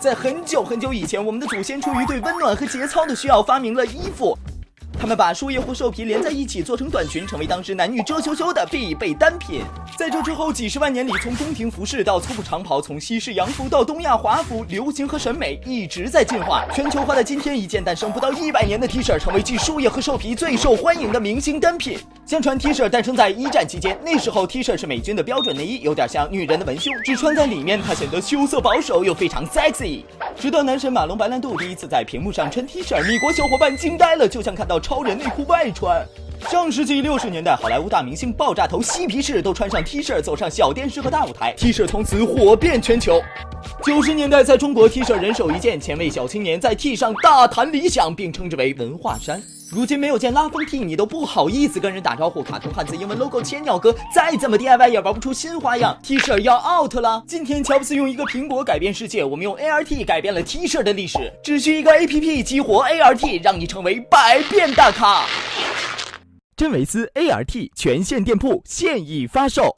在很久很久以前，我们的祖先出于对温暖和节操的需要，发明了衣服。他们把树叶或兽皮连在一起做成短裙，成为当时男女遮羞羞的必备单品。在这之后几十万年里，从宫廷服饰到粗布长袍，从西式洋服到东亚华服，流行和审美一直在进化。全球化的今天，一件诞生不到100年的 T 恤成为继树叶和兽皮最受欢迎的明星单品。相传 T 恤诞生在1战期间，那时候 T 恤是美军的标准内衣，有点像女人的文胸，只穿在里面它显得羞涩保守又非常 sexy。直到男神马龙白兰度第一次在屏幕上穿 T 恤，美国小伙伴惊呆了，就像看到超人内裤外穿。上世纪60年代，好莱坞大明星爆炸头嬉皮士都穿上 T 恤走上小电视和大舞台 ，T 恤从此火遍全球。90年代，在中国 T 恤人手一件，前卫小青年在 T 上大谈理想，并称之为文化衫。如今没有件拉风 T， 你都不好意思跟人打招呼。卡通汉字英文 logo 千鸟哥，再怎么 DIY 也玩不出新花样。T 恤要 out 了。今天乔布斯用一个苹果改变世界，我们用 ART 改变了 T 恤的历史。只需一个 APP 激活 ART， 让你成为百变大咖。真维斯 ART 全线店铺现已发售。